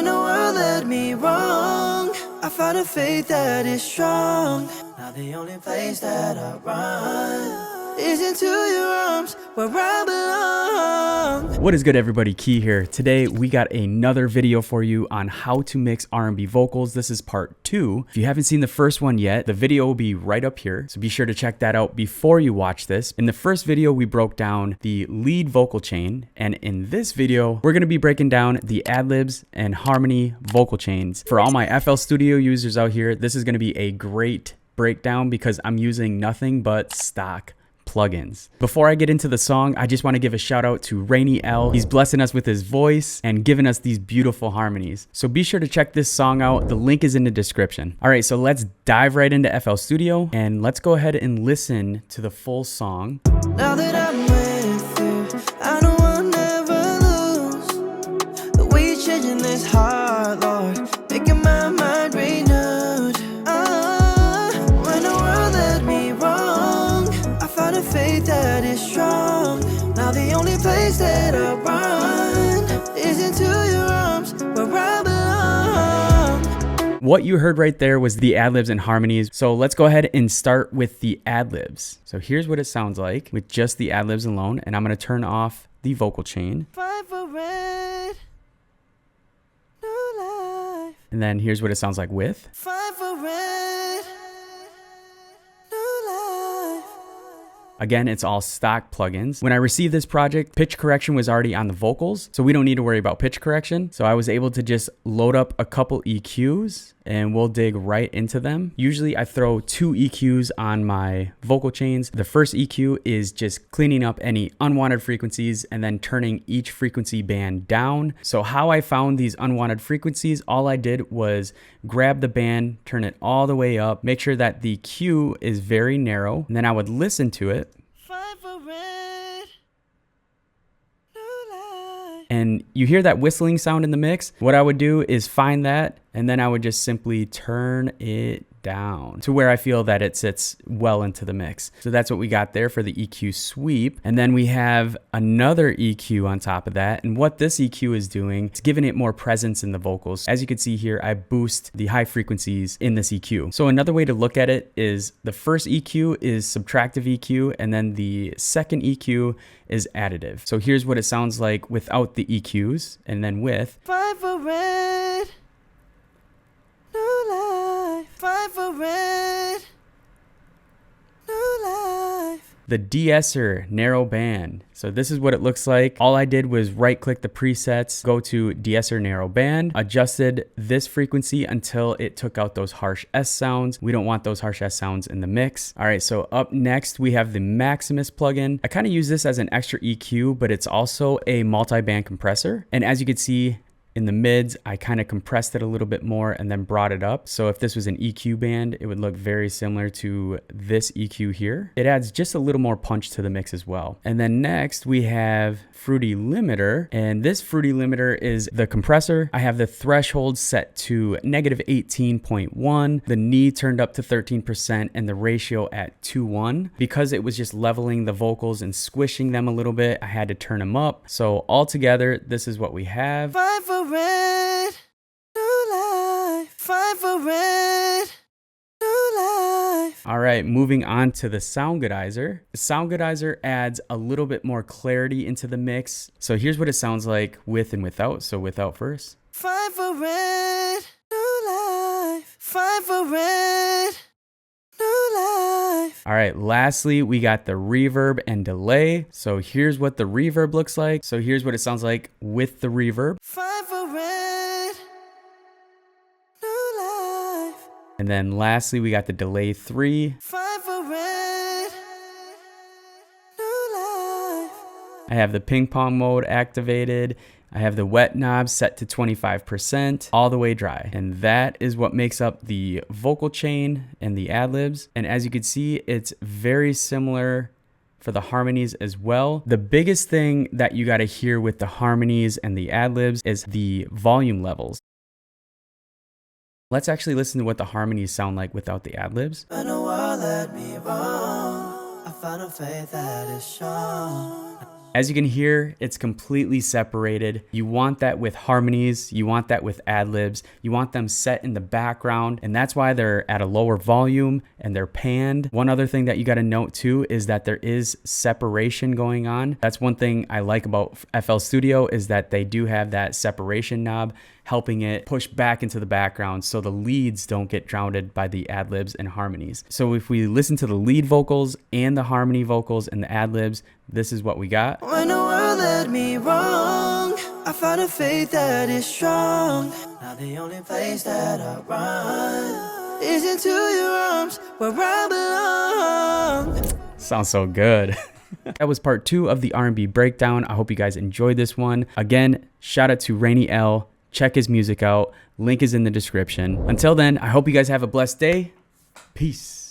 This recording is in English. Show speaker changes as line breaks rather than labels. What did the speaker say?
When the world led me wrong, I found a faith that is strong. Now the only place that I run is into your arms where I belong.
What is good, everybody? Key here. Today we got another video for you on how to mix R&B vocals. This is part 2. If you haven't seen the first one yet, the video will be right up here, so be sure to check that out before you watch this. In the first video, we broke down the lead vocal chain, and in this video, we're going to be breaking down the ad-libs and harmony vocal chains. For all my FL Studio users out here, this is going to be a great breakdown because I'm using nothing but stock plugins. Before I get into the song, I just want to give a shout out to Reyne L. He's blessing us with his voice and giving us these beautiful harmonies. So be sure to check this song out. The link is in the description. All right, so let's dive right into FL Studio and let's go ahead and listen to the full song.
Now that I'm with you, I know I'll never lose. The way you're changing this heart, Lord, making my mind renewed. When the world led me wrong, I found a faith that is strong. Now the only place that I run is into your arms where I belong.
What you heard right there was the ad-libs and harmonies. So let's go ahead and start with the ad-libs. So here's what it sounds like with just the ad-libs alone. And I'm going to turn off the vocal chain.
Fight for it, new life.
And then here's what it sounds like with.
Fight for it, new life.
Again, it's all stock plugins. When I received this project, pitch correction was already on the vocals, so we don't need to worry about pitch correction. So I was able to just load up a couple EQs and we'll dig right into them. Usually I throw 2 EQs on my vocal chains. The first EQ is just cleaning up any unwanted frequencies and then turning each frequency band down. So how I found these unwanted frequencies, all I did was grab the band, turn it all the way up, make sure that the Q is very narrow, and then I would listen to it.
Fight for it, new life.
And you hear that whistling sound in the mix. What I would do is find that, and then I would just simply turn it down to where I feel that it sits well into the mix. So that's what we got there for the EQ sweep. And then we have another EQ on top of that. And what this EQ is doing is giving it more presence in the vocals. As you can see here, I boost the high frequencies in this EQ. So another way to look at it is the first EQ is subtractive EQ, and then the second EQ is additive. So here's what it sounds like without the EQs, and then with.
Fight for it, new life. Fight for it, new life.
The de-esser narrow band. So this is what it looks like. All I did was right click the presets, go to de-esser narrow band, adjusted this frequency until it took out those harsh S sounds. We don't want those harsh S sounds in the mix. All right, so up next we have the Maximus plugin. I kind of use this as an extra EQ, but it's also a multi-band compressor. And as you can see, in the mids, I kind of compressed it a little bit more and then brought it up. So if this was an EQ band, it would look very similar to this EQ here. It adds just a little more punch to the mix as well. And then next we have Fruity Limiter, and this Fruity Limiter is the compressor. I have the threshold set to -18.1, the knee turned up to 13%, and the ratio at 2:1. Because it was just leveling the vocals and squishing them a little bit, I had to turn them up. So altogether, this is what we have.
Fight for it, new life. Fight for it, new life.
All right, moving on to the Soundgoodizer. The Soundgoodizer adds a little bit more clarity into the mix. So here's what it sounds like with and without. So without first.
Fight for it, new life. Fight for it, new life.
All right, lastly, we got the reverb and delay. So here's what the reverb looks like. So here's what it sounds like with the reverb.
Fight for it, new life.
And then lastly, we got the delay 3.
Fight for it, new life.
I have the ping pong mode activated. I have the wet knob set to 25%, all the way dry. And that is what makes up the vocal chain and the ad-libs. And as you can see, it's very similar for the harmonies as well. The biggest thing that you gotta hear with the harmonies and the ad-libs is the volume levels. Let's actually listen to what the harmonies sound like without the ad-libs.
When the world led me wrong, I found a faith that is strong.
As you can hear, it's completely separated. You want that with harmonies, you want that with ad-libs, you want them set in the background, and that's why they're at a lower volume and they're panned. One other thing that you gotta note too is that there is separation going on. That's one thing I like about FL Studio, is that they do have that separation knob, helping it push back into the background so the leads don't get drowned by the ad-libs and harmonies. So if we listen to the lead vocals and the harmony vocals and the ad-libs, this is what we got.
When the world led me wrong, I found a faith that is strong. Now the only place that I run is into your arms where I belong.
Sounds so good. That was part 2 of the R&B breakdown. I hope you guys enjoyed this one. Again, shout out to Reyne L. Check his music out. Link is in the description. Until then, I hope you guys have a blessed day. Peace.